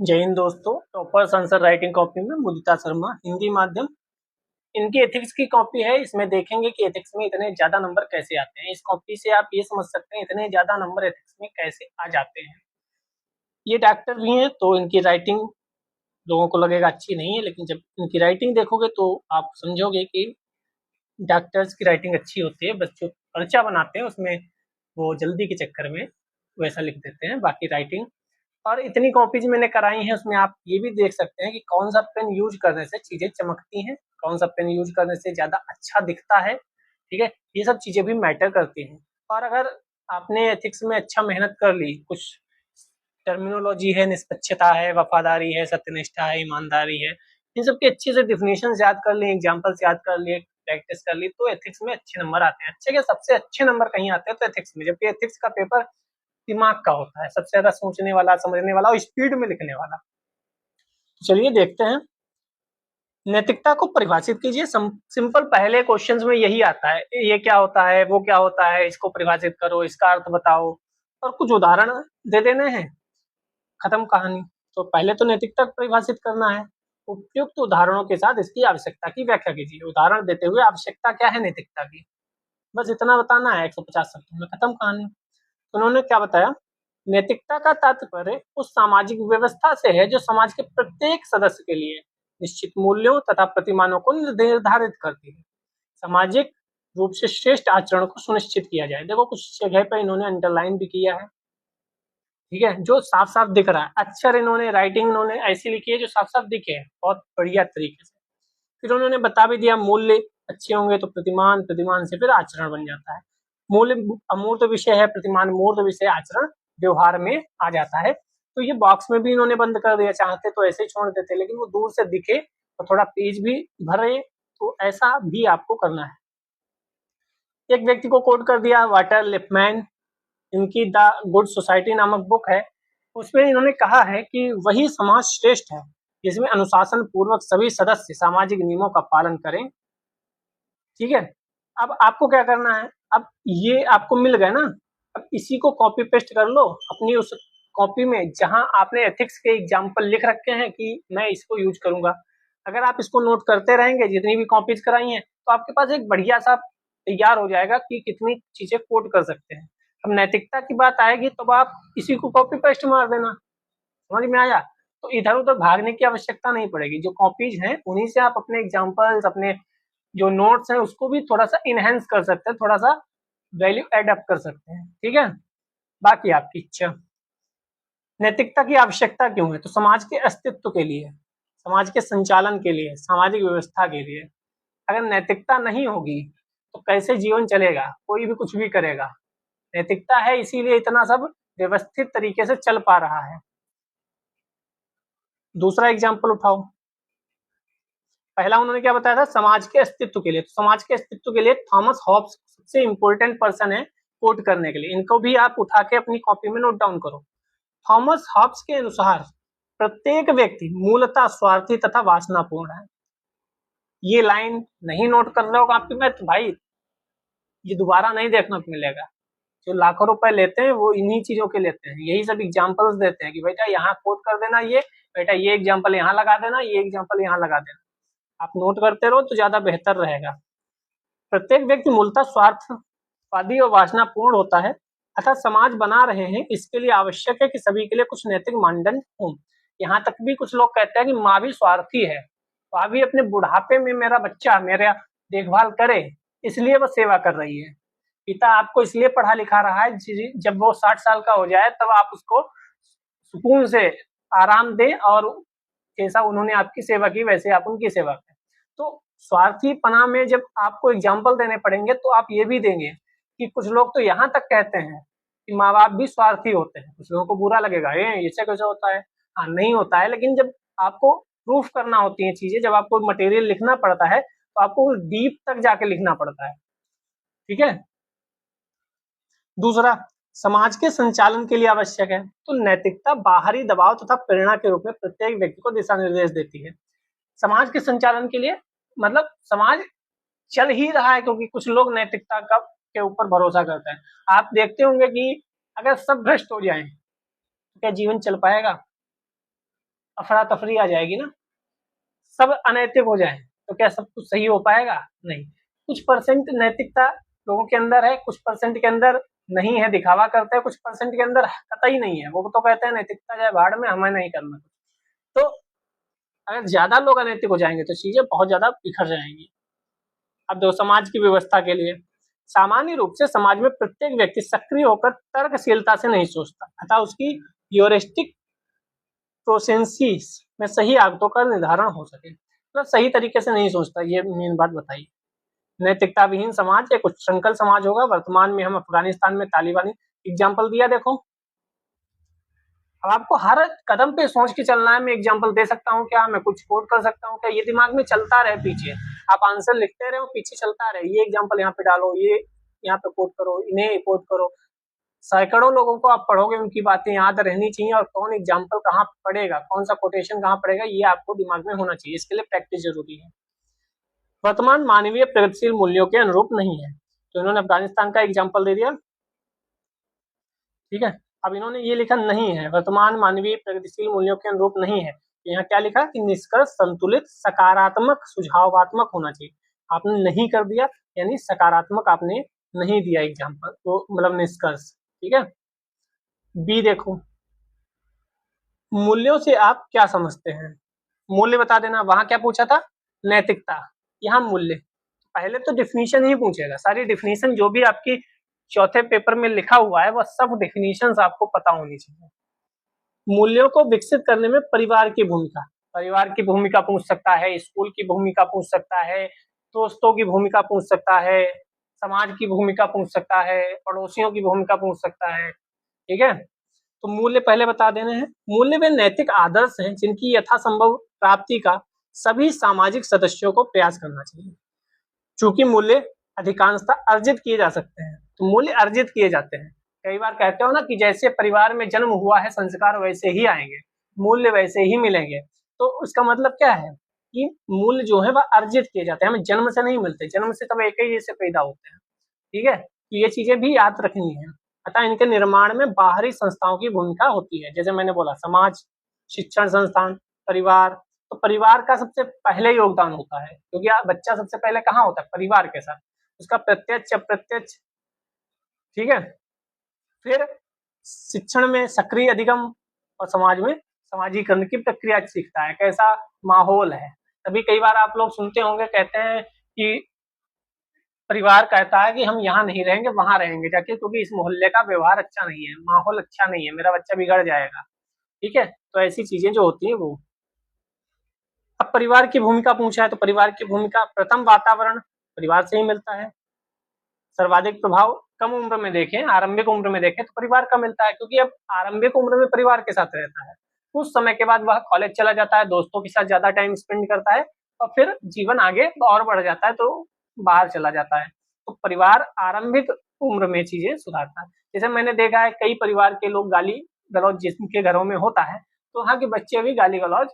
जय हिंद दोस्तों। Toppers answer writing copy में मुदिता शर्मा हिंदी माध्यम, इनकी एथिक्स की कॉपी है। इसमें देखेंगे कि एथिक्स में इतने ज्यादा नंबर कैसे आते हैं। इस कॉपी से आप ये समझ सकते हैं इतने ज्यादा नंबर एथिक्स में कैसे आ जाते हैं। ये डॉक्टर भी हैं तो इनकी राइटिंग लोगों को लगेगा अच्छी नहीं है, लेकिन जब इनकी राइटिंग देखोगे तो आप समझोगे कि डॉक्टर्स की राइटिंग अच्छी होती है। बच्चों पर्चा बनाते हैं उसमें वो जल्दी के चक्कर में वैसा लिख देते हैं। बाकी राइटिंग और इतनी कॉपीज मैंने कराई हैं, उसमें आप ये भी देख सकते हैं कि कौन सा पेन यूज करने से चीजें चमकती हैं, कौन सा पेन यूज करने से ज्यादा अच्छा दिखता है। ठीक है, ये सब चीजें भी मैटर करती हैं। और अगर आपने एथिक्स में अच्छा मेहनत कर ली, कुछ टर्मिनोलॉजी है, निष्पक्षता है, वफादारी है, सत्यनिष्ठा है, ईमानदारी है, इन सब के अच्छे से डिफिनेशन याद कर ली, एग्जाम्पल्स याद कर लिए, प्रैक्टिस कर ली, तो एथिक्स में अच्छे नंबर आते हैं। अच्छे के सबसे अच्छे नंबर कहीं आते हैं तो एथिक्स में, जबकि एथिक्स का पेपर दिमाग का होता है, सबसे ज्यादा सोचने वाला, समझने वाला और स्पीड में लिखने वाला। चलिए देखते हैं। नैतिकता को परिभाषित कीजिए। सिंपल पहले क्वेश्चंस में यही आता है, ये क्या होता है, वो क्या होता है, इसको परिभाषित करो, इसका अर्थ बताओ और कुछ उदाहरण दे देने हैं, खत्म कहानी। तो पहले तो नैतिकता को परिभाषित करना है। उपयुक्त उदाहरणों के साथ इसकी आवश्यकता की व्याख्या कीजिए। उदाहरण देते हुए आवश्यकता क्या है नैतिकता की, बस इतना बताना है। 150 शब्दों में खत्म कहानी। तो उन्होंने क्या बताया, नैतिकता का तात्पर्य उस सामाजिक व्यवस्था से है जो समाज के प्रत्येक सदस्य के लिए निश्चित मूल्यों तथा प्रतिमानों को निर्धारित करती है। सामाजिक रूप से श्रेष्ठ आचरण को सुनिश्चित किया जाए। देखो कुछ जगह पर इन्होंने अंडरलाइन भी किया है, ठीक है, जो साफ साफ दिख रहा है। अक्षर इन्होंने, राइटिंग इन्होंने ऐसी लिखी है जो साफ साफ दिखे है बहुत बढ़िया तरीके से। फिर उन्होंने बता भी दिया, मूल्य अच्छे होंगे तो प्रतिमान, प्रतिमान से फिर आचरण बन जाता है। मूल्य अमूर्त विषय है, प्रतिमान मूर्त विषय, आचरण व्यवहार में आ जाता है। तो ये बॉक्स में भी इन्होंने बंद कर दिया, चाहते तो ऐसे ही छोड़ देते, लेकिन वो दूर से दिखे और थोड़ा पेज भी भरे, तो ऐसा भी आपको करना है। एक व्यक्ति को कोट कर दिया, वाटर लिपमैन, इनकी द गुड सोसाइटी नामक बुक है, उसमें इन्होंने कहा है कि वही समाज श्रेष्ठ है जिसमें अनुशासन पूर्वक सभी सदस्य सामाजिक नियमों का पालन करें। ठीक है, अब आपको क्या करना है, अब ये आपको मिल गए ना, अब इसी को कॉपी पेस्ट कर लो अपनी उस कॉपी में जहां आपने एथिक्स के एग्जाम्पल लिख रखे हैं कि मैं इसको यूज करूंगा। अगर आप इसको नोट करते रहेंगे जितनी भी कॉपीज कराई हैं, तो आपके पास एक बढ़िया सा तैयार हो जाएगा कि कितनी चीजें कोट कर सकते हैं। अब नैतिकता की बात आएगी तो आप इसी को कॉपी पेस्ट मार देना। समझ में आया? तो इधर उधर भागने की आवश्यकता नहीं पड़ेगी। जो कॉपीज हैं उन्हीं से आप अपने एग्जाम्पल्स, अपने जो नोट्स हैं उसको भी थोड़ा सा इनहेंस कर सकते हैं, थोड़ा सा वैल्यू एड अप कर सकते हैं। ठीक है, बाकी आपकी इच्छा। नैतिकता की आवश्यकता क्यों है? तो समाज के अस्तित्व के लिए, समाज के संचालन के लिए, सामाजिक व्यवस्था के लिए। अगर नैतिकता नहीं होगी तो कैसे जीवन चलेगा? कोई भी कुछ भी करेगा। नैतिकता है इसीलिए इतना सब व्यवस्थित तरीके से चल पा रहा है। दूसरा एग्जाम्पल उठाओ। पहला उन्होंने क्या बताया था, समाज के अस्तित्व के लिए। तो समाज के अस्तित्व के लिए थॉमस हॉब्स सबसे इंपॉर्टेंट पर्सन है कोट करने के लिए। इनको भी आप उठा के अपनी कॉपी में नोट डाउन करो। थॉमस हॉब्स के अनुसार प्रत्येक व्यक्ति मूलतः स्वार्थी तथा वासनापूर्ण है। ये लाइन नहीं नोट कर रहे हो कॉपी में तो भाई ये दोबारा नहीं देखने को मिलेगा। जो लाखों रुपए लेते हैं वो इन्हीं चीजों के लेते हैं, यही सब एग्जांपल्स देते हैं कि बेटा यहाँ कोट कर देना, ये बेटा ये एग्जांपल यहाँ लगा देना, ये एग्जांपल यहाँ लगा देना। आप नोट करते रहो तो ज्यादा बेहतर रहेगा। प्रत्येक व्यक्ति मूलतः स्वार्थवादी और वासनापूर्ण होता है, अतः समाज बना रहे हैं इसके लिए आवश्यक है कि सभी के लिए कुछ नैतिक मानदंड हों। यहाँ तक भी कुछ लोग कहते हैं कि माँ भी स्वार्थी है, माँ भी अपने बुढ़ापे में मेरा बच्चा मेरा देखभाल करे इसलिए वो सेवा कर रही है। पिता आपको इसलिए पढ़ा लिखा रहा है जब वो 60 साल का हो जाए तब आप उसको सुकून से आराम दें और जैसा उन्होंने आपकी सेवा की वैसे आप उनकी सेवा करें। तो स्वार्थीपना में जब आपको एग्जाम्पल देने पड़ेंगे तो आप ये भी देंगे कि कुछ लोग तो यहाँ तक कहते हैं कि माँ बाप भी स्वार्थी होते हैं। कुछ लोगों को बुरा लगेगा, ये इससे कैसे होता है? हाँ नहीं होता है, लेकिन जब आपको प्रूफ करना होती है चीजें, जब आपको मटेरियल लिखना पड़ता है तो आपको डीप तक जाके लिखना पड़ता है। ठीक है, दूसरा, समाज के संचालन के लिए आवश्यक है। तो नैतिकता बाहरी दबाव तथा प्रेरणा के रूप में प्रत्येक व्यक्ति को दिशा निर्देश देती है। समाज के संचालन के लिए मतलब समाज चल ही रहा है क्योंकि कुछ लोग नैतिकता का के ऊपर भरोसा करते हैं। आप देखते होंगे कि अगर सब भ्रष्ट हो जाएं तो क्या जीवन चल पाएगा? अफरा तफरी आ जाएगी ना, सब अनैतिक हो जाए तो क्या सब कुछ सही हो पाएगा? नहीं। कुछ परसेंट नैतिकता लोगों के अंदर है, कुछ परसेंट के अंदर नहीं है, दिखावा करते हैं, कुछ परसेंट के अंदर कतई नहीं है, वो तो कहते हैं नैतिकता जाए भाड़ में, हमें नहीं करना। तो अगर ज्यादा लोग अनैतिक हो जाएंगे तो चीजें बहुत ज्यादा बिखर जाएंगी। अब दो समाज की व्यवस्था के लिए सामान्य रूप से समाज में प्रत्येक व्यक्ति सक्रिय होकर तर्कशीलता से नहीं सोचता, अतः उसकी ह्यूरिस्टिक प्रोसेंसिस में सही आगतों का निर्धारण हो सके, मतलब सही तरीके से नहीं सोचता, ये मेन बात बताई। नैतिकता विहीन समाज एक उच्छृंखल समाज होगा। वर्तमान में हम अफगानिस्तान में तालिबानी एग्जाम्पल दिया, देखो। अब आपको हर कदम पे सोच के चलना है, मैं एग्जाम्पल दे सकता हूँ क्या, मैं कुछ कोट कर सकता हूँ क्या, ये दिमाग में चलता रहे पीछे, आप आंसर लिखते रहो पीछे चलता रहे, ये एग्जाम्पल यहाँ पे डालो, ये यहाँ पे कोट करो, इन्हें कोट करो। सैकड़ों लोगों को आप पढ़ोगे, उनकी बातें याद रहनी चाहिए, और कौन एग्जाम्पल कहाँ पड़ेगा, कौन सा कोटेशन कहाँ पड़ेगा, ये आपको दिमाग में होना चाहिए। इसके लिए प्रैक्टिस जरूरी है। वर्तमान मानवीय प्रगतिशील मूल्यों के अनुरूप नहीं है, तो इन्होंने अफगानिस्तान का एग्जाम्पल दे दिया, ठीक है। अब इन्होंने ये लिखा नहीं है, वर्तमान मानवीय प्रगतिशील मूल्यों के अनुरूप नहीं है, यहाँ क्या लिखा कि निष्कर्ष संतुलित सकारात्मक सुझावात्मक होना चाहिए। आपने नहीं कर दिया, यानी सकारात्मक आपने नहीं दिया एग्जाम्पल, तो मतलब निष्कर्ष, ठीक है। बी देखो, मूल्यों से आप क्या समझते हैं, मूल्य बता देना। वहां क्या पूछा था? नैतिकता, यहाँ मूल्य। पहले तो डिफिनीशन ही पूछेगा, सारी डिफिनीशन जो भी आपकी चौथे पेपर में लिखा हुआ है वह सब डिफिनीशंस आपको पता होनी चाहिए। मूल्यों को विकसित करने में परिवार की भूमिका, परिवार की भूमिका पूछ सकता है, स्कूल की भूमिका पूछ सकता है, दोस्तों की भूमिका पूछ सकता है, समाज की भूमिका पूछ सकता है, पड़ोसियों की भूमिका पूछ सकता है, ठीक है। तो मूल्य पहले बता देने हैं। मूल्य वे नैतिक आदर्श हैं जिनकी यथासंभव प्राप्ति का सभी सामाजिक सदस्यों को प्रयास करना चाहिए। चूंकि मूल्य अधिकांशतः अर्जित किए जा सकते हैं, तो मूल्य अर्जित किए जाते हैं। कई बार कहते हो ना कि जैसे परिवार में जन्म हुआ है, संस्कार वैसे ही आएंगे, मूल्य वैसे ही मिलेंगे। तो उसका मतलब क्या है कि मूल्य जो है वह अर्जित किए जाते हैं, हमें जन्म से नहीं मिलते, जन्म से सब एक ही जैसे पैदा होते हैं, ठीक है। तो ये चीजें भी याद रखनी है। अतः इनके निर्माण में बाहरी संस्थाओं की भूमिका होती है, जैसे मैंने बोला समाज, शिक्षण संस्थान, परिवार। तो परिवार का सबसे पहले योगदान होता है, क्योंकि बच्चा सबसे पहले कहाँ होता है? परिवार के साथ, उसका प्रत्यक्ष अप्रत्यक्ष, ठीक है। फिर शिक्षण में सक्रिय अधिगम, और समाज में समाजीकरण की प्रक्रिया सीखता है, कैसा माहौल है। तभी कई बार आप लोग सुनते होंगे, कहते हैं कि परिवार कहता है कि हम यहाँ नहीं रहेंगे, वहां रहेंगे जाके, क्योंकि इस मोहल्ले का व्यवहार अच्छा नहीं है, माहौल अच्छा नहीं है, मेरा बच्चा बिगड़ जाएगा, ठीक है। तो ऐसी चीजें जो होती है वो। अब परिवार की भूमिका पूछा है, तो परिवार की भूमिका, प्रथम वातावरण परिवार से ही मिलता है। सर्वाधिक प्रभाव कम उम्र में देखें, आरंभिक उम्र में देखें तो परिवार का मिलता है, क्योंकि अब आरंभिक उम्र में परिवार के साथ रहता है, कुछ समय के बाद वह कॉलेज चला जाता है, दोस्तों के साथ ज्यादा टाइम स्पेंड करता है, और फिर जीवन आगे और बढ़ जाता है तो बाहर चला जाता है। तो परिवार आरंभिक उम्र में चीजें सुधारता है। जैसे मैंने देखा है कई परिवार के लोग गाली गलौज जिनके घरों में होता है, तो वहाँ के बच्चे भी गाली गलौज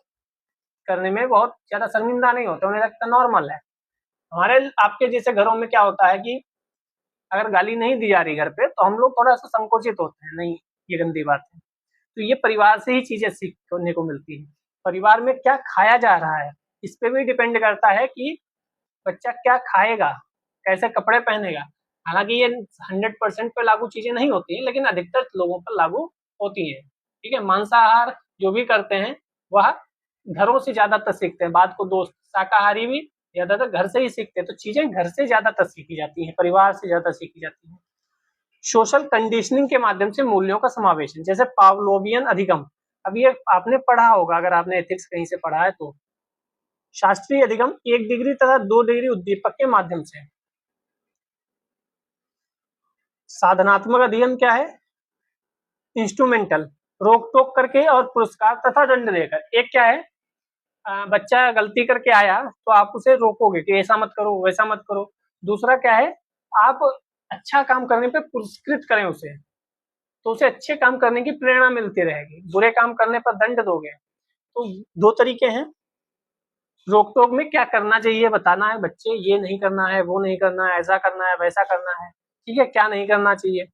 करने में बहुत ज्यादा शर्मिंदा नहीं होते, उन्हें लगता नॉर्मल है। हमारे आपके जैसे घरों में क्या होता है कि अगर गाली नहीं दी जा रही घर पे, तो हम लोग थोड़ा सा संकोचित होते हैं, नहीं ये गंदी बात है। तो ये परिवार से ही चीजें सीखने को मिलती है। परिवार में क्या खाया जा रहा है, इस पे भी डिपेंड करता है कि बच्चा क्या खाएगा, कैसे कपड़े पहनेगा। हालांकि ये 100% पे लागू चीजें नहीं होती हैं, लेकिन अधिकतर लोगों पर लागू होती हैं, ठीक है। मांसाहार जो भी करते हैं वह घरों से ज्यादातर सीखते हैं, बात को दोस्त, शाकाहारी भी ज्यादातर घर से ही सीखते हैं। तो चीजें घर से ज्यादातर सीखी जाती हैं, परिवार से ज्यादा सीखी जाती हैं। सोशल कंडीशनिंग के माध्यम से मूल्यों का समावेशन, जैसे पावलोवियन अधिगम। अब ये आपने पढ़ा होगा, अगर आपने एथिक्स कहीं से पढ़ा है तो। शास्त्रीय अधिगम 1 डिग्री तथा 2 डिग्री उद्दीपक के माध्यम से। साधनात्मक अधिगम क्या है? इंस्ट्रूमेंटल, रोक टोक करके और पुरस्कार तथा दंड देकर। एक क्या है, बच्चा गलती करके आया तो आप उसे रोकोगे कि ऐसा मत करो, वैसा मत करो। दूसरा क्या है, आप अच्छा काम करने पे पुरस्कृत करें उसे, तो उसे अच्छे काम करने की प्रेरणा मिलती रहेगी। बुरे काम करने पर दंड दोगे। तो 2 तरीके हैं। रोक टोक में क्या करना चाहिए बताना है, बच्चे ये नहीं करना है, वो नहीं करना है, ऐसा करना है, वैसा करना है, ठीक है, क्या नहीं करना चाहिए।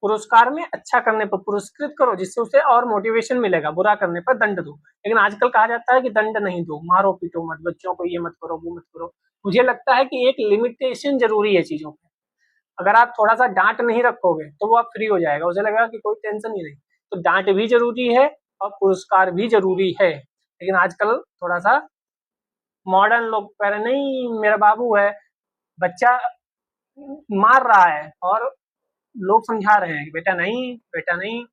पुरस्कार में अच्छा करने पर पुरस्कृत करो, जिससे उसे और मोटिवेशन मिलेगा, बुरा करने पर दंड दो। लेकिन आजकल कहा जाता है कि दंड नहीं दो, मारो पीटो मत, बच्चों को ये मत करो वो मत करो। मुझे लगता है कि एक लिमिटेशन जरूरी है चीजों पे। अगर आप थोड़ा सा डांट नहीं रखोगे तो वो आप फ्री हो जाएगा, उसे लगेगा कि कोई टेंशन ही नहीं। तो डांट भी जरूरी है और पुरस्कार भी जरूरी है। लेकिन आजकल थोड़ा सा मॉडर्न लोग कह रहे नहीं मेरा बाबू है, बच्चा मार रहा है और लोग समझा रहे हैं कि बेटा नहीं बेटा नहीं।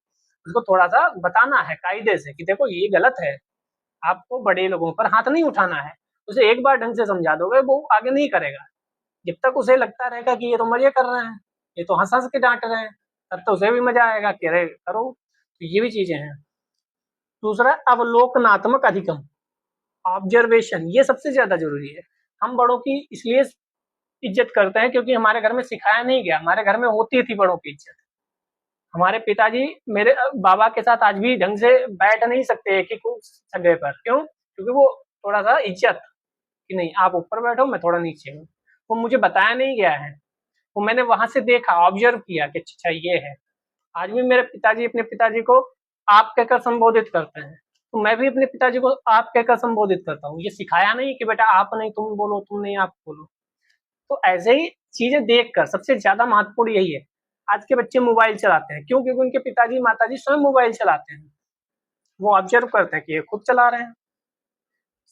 उसको थोड़ा सा बताना है कायदे से कि देखो ये गलत है, आपको बड़े लोगों पर हाथ नहीं उठाना है। उसे एक बार ढंग से समझा दोगे वो आगे नहीं करेगा। जब तक उसे लगता रहेगा कि ये तो मजे कर रहे हैं, ये तो हंस हंस के डांट रहे हैं, तब तो उसे भी मजा आएगा कि अरे करो। तो ये भी चीजें हैं। दूसरा अवलोकनात्मक अधिगम, ऑब्जर्वेशन, ये सबसे ज्यादा जरूरी है। हम बड़ों की इसलिए इज्जत करते हैं क्योंकि हमारे घर में सिखाया नहीं गया, हमारे घर में होती थी बड़ों की इज्जत। हमारे पिताजी मेरे बाबा के साथ आज भी ढंग से बैठ नहीं सकते एक ही जगह पर, क्यों? क्योंकि वो थोड़ा सा इज्जत कि नहीं आप ऊपर बैठो मैं थोड़ा नीचे हूँ, वो मुझे बताया नहीं गया है, वो मैंने वहां से देखा, ऑब्जर्व किया कि अच्छा ये है। आज भी मेरे पिताजी अपने पिताजी को आप कहकर संबोधित करते हैं, तो मैं भी अपने पिताजी को आप कहकर संबोधित करता हूँ। ये सिखाया नहीं कि बेटा आप नहीं तुम बोलो, तुम नहीं आप बोलो। तो ऐसे ही चीजें देखकर सबसे ज्यादा महत्वपूर्ण यही है। आज के बच्चे मोबाइल चलाते हैं, क्यों? क्योंकि उनके पिताजी माताजी स्वयं मोबाइल चलाते हैं, वो ऑब्जर्व करते हैं कि ये खुद चला रहे हैं।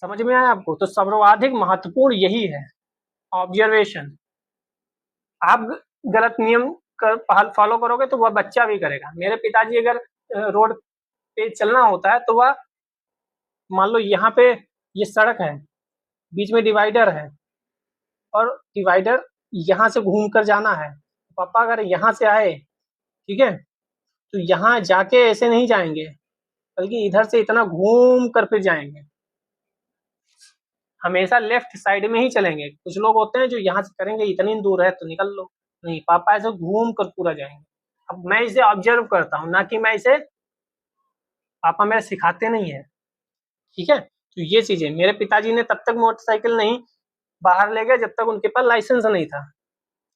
समझ में आया आपको? तो सर्वाधिक महत्वपूर्ण यही है, ऑब्जर्वेशन। आप गलत नियम फॉलो करोगे तो वह बच्चा भी करेगा। मेरे पिताजी अगर रोड पे चलना होता है तो वह मान लो यहाँ पे ये सड़क है, बीच में डिवाइडर है और डिवाइडर यहाँ से घूम कर जाना है। पापा अगर यहाँ से आए, ठीक है, तो यहाँ जाके ऐसे नहीं जाएंगे, बल्कि इधर से इतना घूम कर फिर जाएंगे। हमेशा लेफ्ट साइड में ही चलेंगे। कुछ लोग होते हैं जो यहाँ से करेंगे इतनी दूर है तो निकल लो, नहीं पापा ऐसे घूम कर पूरा जाएंगे। अब मैं इसे ऑब्जर्व करता हूँ, ना कि मैं इसे, पापा मेरे सिखाते नहीं है, ठीक है। तो ये चीजें मेरे पिताजी ने तब तक मोटरसाइकिल नहीं बाहर ले गए जब तक उनके पास लाइसेंस नहीं था,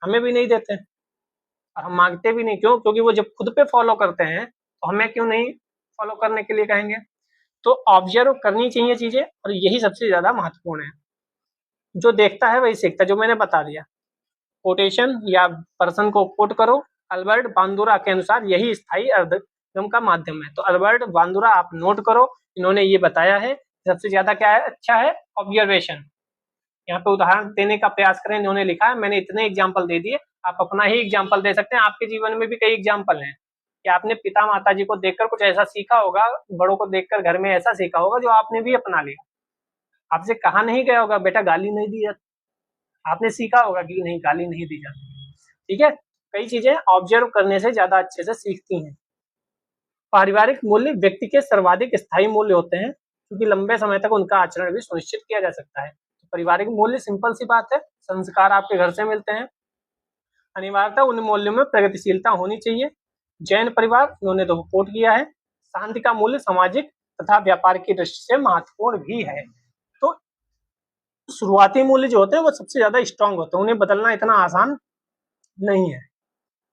हमें भी नहीं देते और हम मांगते भी नहीं। क्यों? क्योंकि वो जब खुद पे फॉलो करते हैं तो हमें क्यों नहीं फॉलो करने के लिए कहेंगे। तो ऑब्जर्व करनी चाहिए चीजें, और यही सबसे ज्यादा महत्वपूर्ण है। जो देखता है वही सीखता है, जो मैंने बता दिया। कोटेशन या पर्सन को कोट करो। अल्बर्ट बांदुरा के अनुसार यही स्थायी अर्धगम का माध्यम है। तो अल्बर्ट बांदुरा आप नोट करो, इन्होंने ये बताया है सबसे ज्यादा क्या है, अच्छा है ऑब्जर्वेशन। यहाँ पे उदाहरण देने का प्रयास करें, इन्होंने लिखा है, मैंने इतने एग्जाम्पल दे दिए, आप अपना ही एग्जाम्पल दे सकते हैं। आपके जीवन में भी कई एग्जाम्पल हैं कि आपने पिता माता जी को देखकर कुछ ऐसा सीखा होगा, बड़ों को देखकर घर में ऐसा सीखा होगा जो आपने भी अपना लिया। आपसे कहा नहीं गया होगा बेटा गाली नहीं दी जाती, आपने सीखा होगा कि नहीं गाली नहीं दी जाती, ठीक है। कई चीजें ऑब्जर्व करने से ज्यादा अच्छे से सीखती हैं। पारिवारिक मूल्य व्यक्ति के सर्वाधिक स्थायी मूल्य होते हैं, क्योंकि लंबे समय तक उनका आचरण भी सुनिश्चित किया जा सकता है। तो पारिवारिक मूल्य सिंपल सी बात है, संस्कार आपके घर से मिलते हैं। अनिवार्यता उन मूल्यों में प्रगतिशीलता होनी चाहिए। जैन परिवार उन्होंने तो कोट किया है, शांति का मूल्य सामाजिक तथा व्यापार की दृष्टि से महत्वपूर्ण भी है। तो शुरुआती मूल्य जो होते हैं वो सबसे ज्यादा स्ट्रांग होते हैं, उन्हें बदलना इतना आसान नहीं है।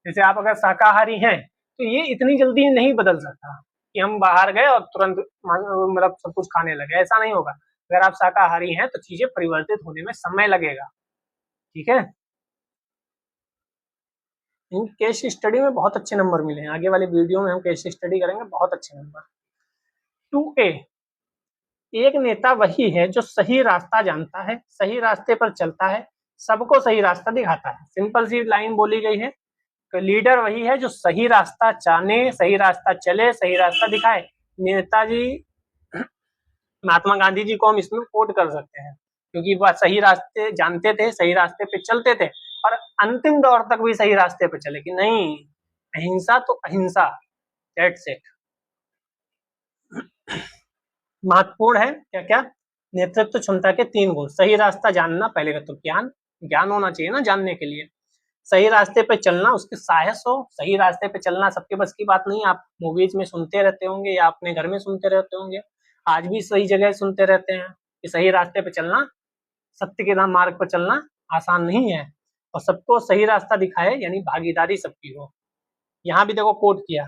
जैसे आप अगर शाकाहारी हैं तो ये इतनी जल्दी नहीं बदल सकता कि हम बाहर गए और तुरंत मतलब सब कुछ खाने लगे, ऐसा नहीं होगा। अगर आप शाकाहारी हैं तो चीजें परिवर्तित होने में समय लगेगा, ठीक है। इन केस स्टडी में बहुत अच्छे नंबर मिले हैं, आगे वाले वीडियो में हम केस स्टडी करेंगे, बहुत अच्छे नंबर। 2A, एक नेता वही है जो सही रास्ता जानता है, सही रास्ते पर चलता है, सबको सही रास्ता दिखाता है। सिंपल सी लाइन बोली गई है। तो लीडर वही है जो सही रास्ता जाने, सही रास्ता चले, सही रास्ता दिखाए। नेताजी महात्मा गांधी जी को हम इसमें कोट कर सकते हैं, क्योंकि वह सही रास्ते जानते थे, सही रास्ते पे चलते थे और अंतिम दौर तक भी सही रास्ते पे चले कि नहीं अहिंसा तो अहिंसा, दैट्स इट। महत्वपूर्ण है क्या क्या, नेतृत्व क्षमता के 3 गुण। सही रास्ता जानना, पहले का तो ज्ञान होना चाहिए ना जानने के लिए। सही रास्ते पे चलना, उसके साहस हो। सही रास्ते पे चलना सबके बस की बात नहीं, आप मूवीज में सुनते रहते होंगे या अपने घर में सुनते रहते होंगे, आज भी सही जगह सुनते रहते हैं कि सही रास्ते पे चलना, सत्य के नाम मार्ग पर चलना आसान नहीं है, और सबको सही रास्ता दिखाए यानी भागीदारी सबकी हो। यहाँ भी देखो कोट किया।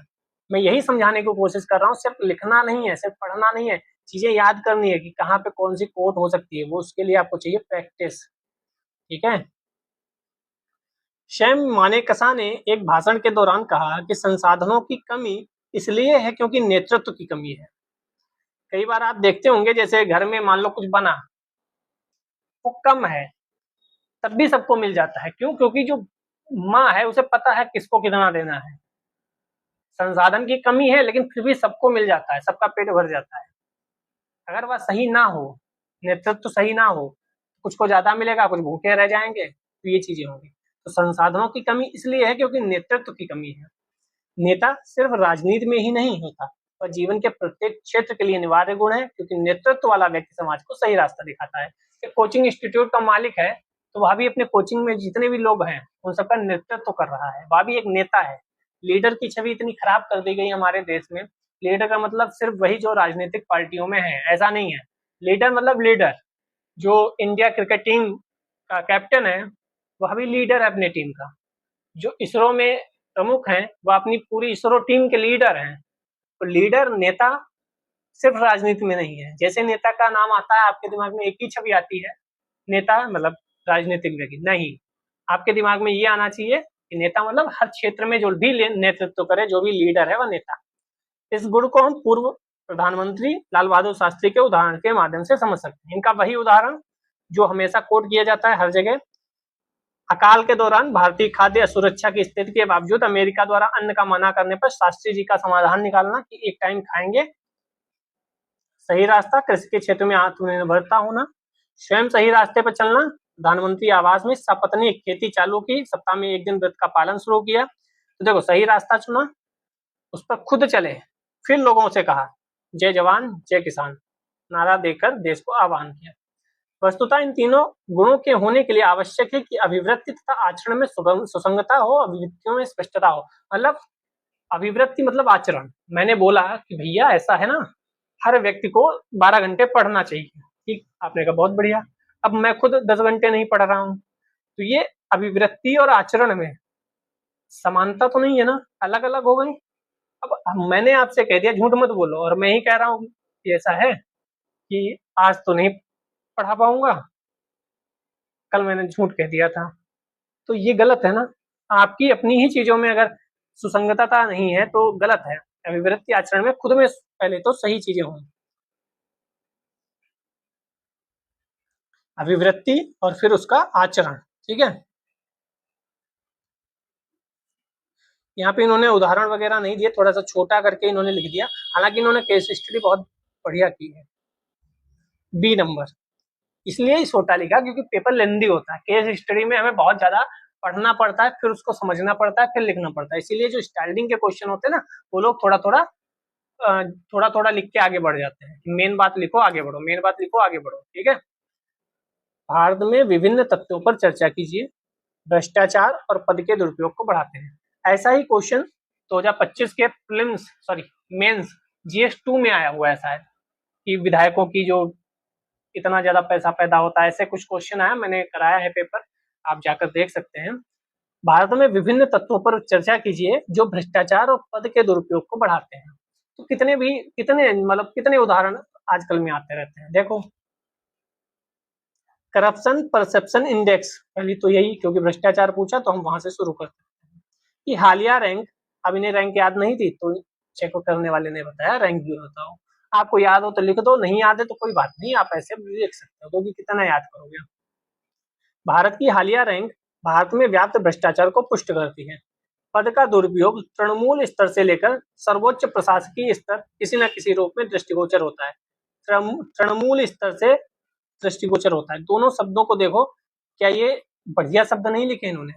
मैं यही समझाने की कोशिश कर रहा हूँ, सिर्फ लिखना नहीं है, सिर्फ पढ़ना नहीं है, चीजें याद करनी है कि कहाँ पे कौन सी कोट हो सकती है, वो उसके लिए आपको चाहिए प्रैक्टिस। ठीक है। शैम मानेकशा ने एक भाषण के दौरान कहा कि संसाधनों की कमी इसलिए है क्योंकि नेतृत्व की कमी है। कई बार आप देखते होंगे, जैसे घर में मान लो कुछ बना, वो कम है, तब भी सबको मिल जाता है। क्यों? क्योंकि जो माँ है उसे पता है किसको कितना देना है। संसाधन की कमी है लेकिन फिर भी सबको मिल जाता है, सबका पेट भर जाता है। अगर वह सही ना हो, नेतृत्व सही ना हो, कुछ को ज्यादा मिलेगा, कुछ भूखे रह जाएंगे, तो ये चीजें होंगी। तो संसाधनों की कमी इसलिए है क्योंकि नेतृत्व की कमी है। नेता सिर्फ राजनीति में ही नहीं होता, वह जीवन के प्रत्येक क्षेत्र के लिए अनिवार्य गुण है, क्योंकि नेतृत्व वाला व्यक्ति समाज को सही रास्ता दिखाता है। एक कोचिंग इंस्टीट्यूट का मालिक है, तो वह भी अपने कोचिंग में जितने भी लोग हैं उन सबका नेतृत्व कर रहा है, वह भी एक नेता है। लीडर की छवि इतनी खराब कर दी गई हमारे देश में। लीडर का मतलब सिर्फ वही जो राजनीतिक पार्टियों में है, ऐसा नहीं है। लीडर मतलब लीडर, जो इंडिया क्रिकेट टीम का कैप्टन है वह भी लीडर है अपने टीम का। जो इसरो में प्रमुख हैं वह अपनी पूरी इसरो टीम के लीडर हैं। तो लीडर, नेता सिर्फ राजनीति में नहीं है। जैसे नेता का नाम आता है आपके दिमाग में एक ही छवि आती है, नेता मतलब राजनीतिक व्यक्ति, नहीं। आपके दिमाग में ये आना चाहिए कि नेता मतलब हर क्षेत्र में जो भी नेतृत्व करे, जो भी लीडर है वह नेता। इस गुण को हम पूर्व प्रधानमंत्री लाल बहादुर शास्त्री के उदाहरण के माध्यम से समझ सकते हैं। इनका वही उदाहरण जो हमेशा कोट किया जाता है हर जगह। अकाल के दौरान भारतीय खाद्य सुरक्षा की स्थिति के बावजूद अमेरिका द्वारा अन्न का मना करने पर शास्त्री जी का समाधान निकालना कि एक टाइम खाएंगे। सही रास्ता, कृषि के क्षेत्र में आत्मनिर्भरता होना, स्वयं सही रास्ते पर चलना, प्रधानमंत्री आवास में सपत्नी खेती चालू की, सप्ताह में एक दिन व्रत का पालन शुरू किया। तो देखो, सही रास्ता चुना, उस पर खुद चले, फिर लोगों से कहा जय जवान जय किसान नारा देकर देश को आह्वान किया। वस्तुतः इन तीनों गुणों के होने के लिए आवश्यक है कि अभिवृत्ति तथा आचरण में सुसंगतता हो, अभिव्यक्तियों में स्पष्टता हो। मतलब अभिवृत्ति मतलब आचरण। मैंने बोला कि भैया ऐसा है ना, हर व्यक्ति को 12 घंटे पढ़ना चाहिए, ठीक, आपने कहा बहुत बढ़िया। अब मैं खुद 10 घंटे नहीं पढ़ रहा हूँ, तो ये अभिवृत्ति और आचरण में समानता तो नहीं है ना, अलग अलग हो गई। अब मैंने आपसे कह दिया झूठ मत बोलो, और मैं ही कह रहा हूँ कि ऐसा है कि आज तो नहीं पढ़ा पाऊंगा, कल मैंने झूठ कह दिया था, तो ये गलत है ना। आपकी अपनी ही चीजों में अगर सुसंगतता नहीं है तो गलत है। अभिवृत्ति आचरण में खुद में पहले तो सही चीजें हों, अभिवृत्ति और फिर उसका आचरण। ठीक है। यहाँ पे इन्होंने उदाहरण वगैरह नहीं दिए, थोड़ा सा छोटा करके इन्होंने लिख दिया, हालांकि इन्होंने केस स्टडी बहुत बढ़िया की है। बी नंबर इसलिए छोटा लिखा क्योंकि पेपर लेंदी होता है। केस स्टडी में हमें बहुत ज्यादा पढ़ना पड़ता है, फिर उसको समझना पड़ता है, फिर लिखना पड़ता है। इसीलिए जो स्टाइलिंग के क्वेश्चन होते हैं ना, वो लोग थोड़ा थोड़ा लिख के आगे बढ़ जाते हैं। मेन बात लिखो आगे बढ़ो, मेन बात लिखो आगे बढ़ो। ठीक है। भारत में विभिन्न तथ्यों पर चर्चा कीजिए, भ्रष्टाचार और पद के दुरुपयोग को बढ़ाते हैं। ऐसा ही क्वेश्चन 2025 के प्रीलिम्स मेंस GS2 में आया हुआ है शायद, कि विधायकों की जो इतना ज्यादा पैसा पैदा होता है, ऐसे कुछ क्वेश्चन आया, मैंने कराया है पेपर, आप जाकर देख सकते हैं। भारत में विभिन्न तत्वों पर चर्चा कीजिए जो भ्रष्टाचार और पद के दुरुपयोग को बढ़ाते हैं। तो कितने उदाहरण आजकल में आते रहते हैं। देखो, करप्शन परसेप्शन इंडेक्स, पहली तो यही, क्योंकि भ्रष्टाचार पूछा तो हम वहां से शुरू करते हैं कि हालिया रैंक, अब इन्हें रैंक याद नहीं थी तो चेक करने वाले ने बताया रैंक भी बताओ। आपको याद हो तो लिख दो, नहीं याद है तो कोई बात नहीं, आप ऐसे भी लिख सकते हो, क्योंकि कितना याद करोगे। भारत की हालिया रैंक भारत में व्याप्त भ्रष्टाचार को पुष्ट करती है। पद का दुरुपयोग तृणमूल स्तर से लेकर सर्वोच्च प्रशासकीय स्तर किसी न किसी रूप में दृष्टिगोचर होता है। तृणमूल स्तर से दृष्टिगोचर होता है। दोनों शब्दों को देखो, क्या ये बढ़िया शब्द नहीं लिखे इन्होंने?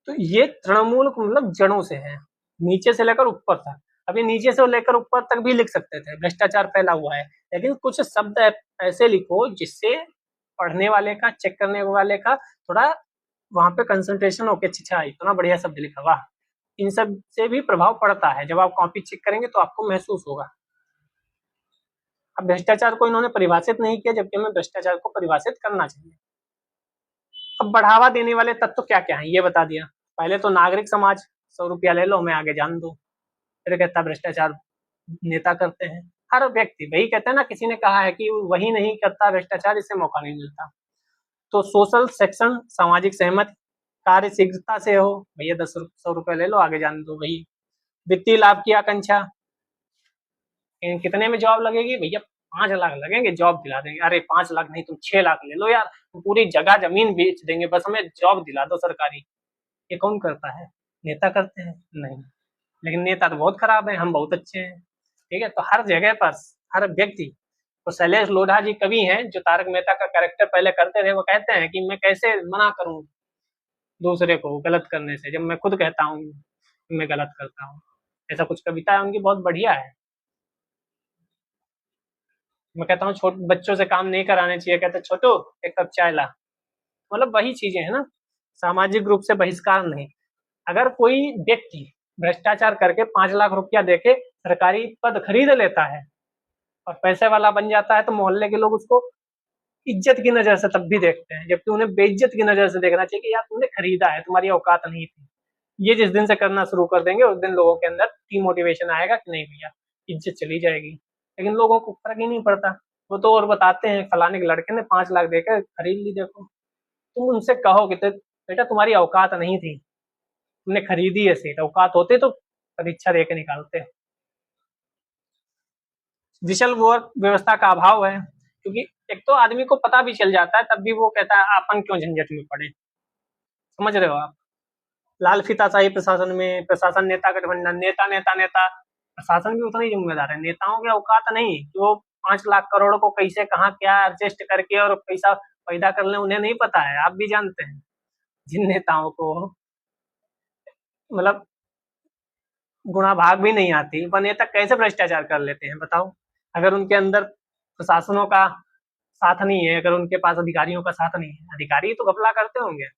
तो ये तृणमूल मतलब जड़ों से है, नीचे से लेकर ऊपर तक। अभी नीचे से लेकर ऊपर तक भी लिख सकते थे, भ्रष्टाचार फैला हुआ है, लेकिन कुछ शब्द ऐसे लिखो जिससे पढ़ने वाले का, चेक करने वाले का थोड़ा वहां पे कंसंट्रेशन होके, अच्छा इतना बढ़िया शब्द लिखा, वाह। इन सब से भी प्रभाव पड़ता है, जब आप कॉपी चेक करेंगे तो आपको महसूस होगा। अब भ्रष्टाचार को इन्होंने परिभाषित नहीं किया, जबकि हमें भ्रष्टाचार को परिभाषित करना चाहिए। अब बढ़ावा देने वाले तत्व क्या क्या है ये बता दिया। पहले तो नागरिक समाज, 100 रुपया ले लो, मैं आगे जान दो। फिर कहता भ्रष्टाचार नेता करते हैं। हर व्यक्ति, वही कहते हैं ना, किसी ने कहा है कि वही नहीं करता भ्रष्टाचार, इससे मौका नहीं मिलता। तो सोशल सेक्शन, सामाजिक सहमति, कार्य शीघ्रता से हो, भैया 100 रुपये ले लो, आगे जाने दो। वही वित्तीय लाभ की आकांक्षा, कितने में जॉब लगेगी भैया, 5 लाख लगेंगे, जॉब दिला देंगे। अरे 5 लाख नहीं, तुम 6 लाख ले लो यार, पूरी जगह जमीन बेच देंगे, बस हमें जॉब दिला दो सरकारी। ये कौन करता है? नेता करते हैं? नहीं। लेकिन नेता तो बहुत खराब है, हम बहुत अच्छे हैं। ठीक है, तो हर जगह पर हर व्यक्ति, तो शैलेश लोढ़ा जी कवि हैं जो तारक मेहता का कैरेक्टर पहले करते थे, वो कहते हैं कि मैं कैसे मना करूं दूसरे को गलत करने से, जब मैं खुद कहता हूँ मैं गलत करता हूँ। ऐसा कुछ कविता है उनकी, बहुत बढ़िया है। मैं कहता हूँ छोटे बच्चों से काम नहीं कराने चाहिए, कहते छोटू एक कप चाय ला। मतलब वही चीजें है ना, सामाजिक रूप से बहिष्कार नहीं। अगर कोई व्यक्ति भ्रष्टाचार करके 5 लाख रुपया देके सरकारी पद खरीद लेता है और पैसे वाला बन जाता है, तो मोहल्ले के लोग उसको इज्जत की नजर से तब भी देखते हैं, जबकि उन्हें बेइज्जत की नजर से देखना चाहिए कि यार तुमने खरीदा है, तुम्हारी औकात नहीं थी। ये जिस दिन से करना शुरू कर देंगे, उस दिन लोगों के अंदर डिमोटिवेशन आएगा कि नहीं भैया, इज्जत चली जाएगी। लेकिन लोगों को फर्क ही नहीं पड़ता, वो तो और बताते हैं फलाने के लड़के ने 5 लाख देकर खरीद ली, देखो। तुम उनसे कहो कि बेटा तुम्हारी औकात नहीं थी, तुमने खरीदी है सीट, औकात होते तो परीक्षा दे के निकालते। विशल वर्क व्यवस्था का अभाव है, क्योंकि एक तो आदमी को पता भी चल जाता है, तब भी वो कहता है अपन क्यों झंझट में पड़े। समझ रहे हो आप? लाल फीताशाही प्रशासन में, प्रशासन नेता गठबंधन, नेता नेता नेता, प्रशासन भी उतना ही जिम्मेदार है। नेताओं की औकात नहीं कि वो 5 लाख करोड़ को कैसे कहाँ क्या एडजस्ट करके और पैसा पैदा कर ले, उन्हें नहीं पता है। आप भी जानते हैं जिन नेताओं को मतलब गुणा भाग भी नहीं आती, वह नेता कैसे भ्रष्टाचार कर लेते हैं बताओ। अगर उनके अंदर प्रशासनों का साथ नहीं है, अगर उनके पास अधिकारियों का साथ नहीं है, अधिकारी तो घपला करते होंगे,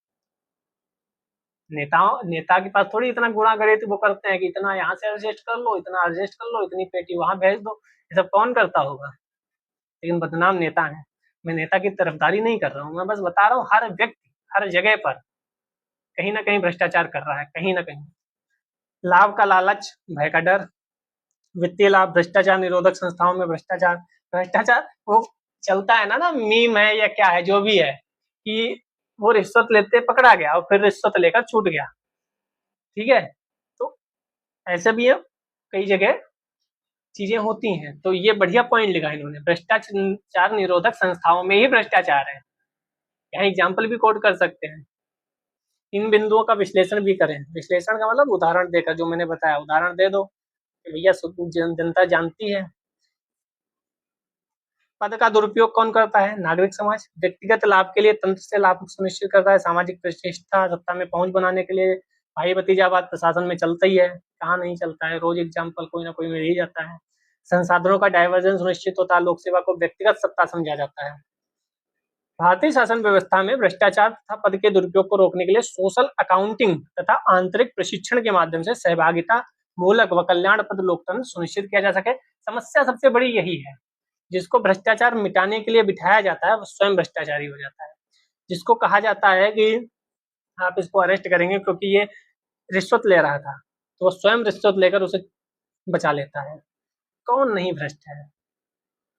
नेता के पास थोड़ी इतना गुणा गणित वो करते हैं कि इतना यहाँ से एडजस्ट कर लो, इतना एडजस्ट कर लो, इतनी पेटी वहां भेज दो। ये सब कौन करता होगा? लेकिन बदनाम नेता है। मैं नेता की तरफदारी नहीं कर रहा हूँ, मैं बस बता रहा हूँ हर व्यक्ति हर जगह पर कहीं ना कहीं भ्रष्टाचार कर रहा है, कहीं ना कहीं। लाभ का लालच, भय का डर, वित्तीय लाभ, भ्रष्टाचार निरोधक संस्थाओं में भ्रष्टाचार। भ्रष्टाचार वो चलता है ना मीम है या क्या है, जो भी है, कि वो रिश्वत लेते पकड़ा गया और फिर रिश्वत लेकर छूट गया। ठीक है, तो ऐसे भी है, कई जगह चीजें होती हैं। तो ये बढ़िया पॉइंट लिखा इन्होंने, भ्रष्टाचार निरोधक संस्थाओं में ही भ्रष्टाचार है। यहाँ एग्जाम्पल भी कोट कर सकते हैं, इन बिंदुओं का विश्लेषण भी करें। विश्लेषण का मतलब उदाहरण देकर, जो मैंने बताया उदाहरण दे दो कि भैया जनता जानती है। पद का दुरुपयोग कौन करता है? नागरिक समाज। व्यक्तिगत लाभ के लिए तंत्र से लाभ सुनिश्चित करता है। सामाजिक प्रतिष्ठा, सत्ता में पहुंच बनाने के लिए भाई भतीजावाद प्रशासन में चलता ही है, कहाँ नहीं चलता है, रोज एग्जाम्पल कोई ना कोई मिल ही जाता है। संसाधनों का डाइवर्जन सुनिश्चित होता है, लोक सेवा को व्यक्तिगत सत्ता समझा जाता है। भारतीय शासन व्यवस्था में भ्रष्टाचार तथा पद के दुरुपयोग को रोकने के लिए सोशल अकाउंटिंग तथा आंतरिक प्रशिक्षण के माध्यम से सहभागिता मूलक व कल्याणप्रद लोकतंत्र सुनिश्चित किया जा सके। समस्या सबसे बड़ी यही है, जिसको भ्रष्टाचार मिटाने के लिए बिठाया जाता है वो स्वयं भ्रष्टाचारी हो जाता है। जिसको कहा जाता है कि आप इसको अरेस्ट करेंगे क्योंकि ये रिश्वत ले रहा था, तो वो स्वयं रिश्वत लेकर उसे बचा लेता है। कौन नहीं भ्रष्ट है?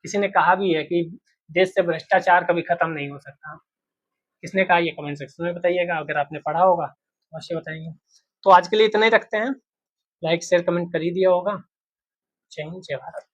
किसी ने कहा भी है कि देश से भ्रष्टाचार कभी खत्म नहीं हो सकता। किसने कहा ये कमेंट सेक्शन में बताइएगा, अगर आपने पढ़ा होगा तो अवश्य बताइए। तो आज के लिए इतना ही रखते हैं, लाइक शेयर कमेंट कर ही दिया होगा। जय हिंद, जय भारत।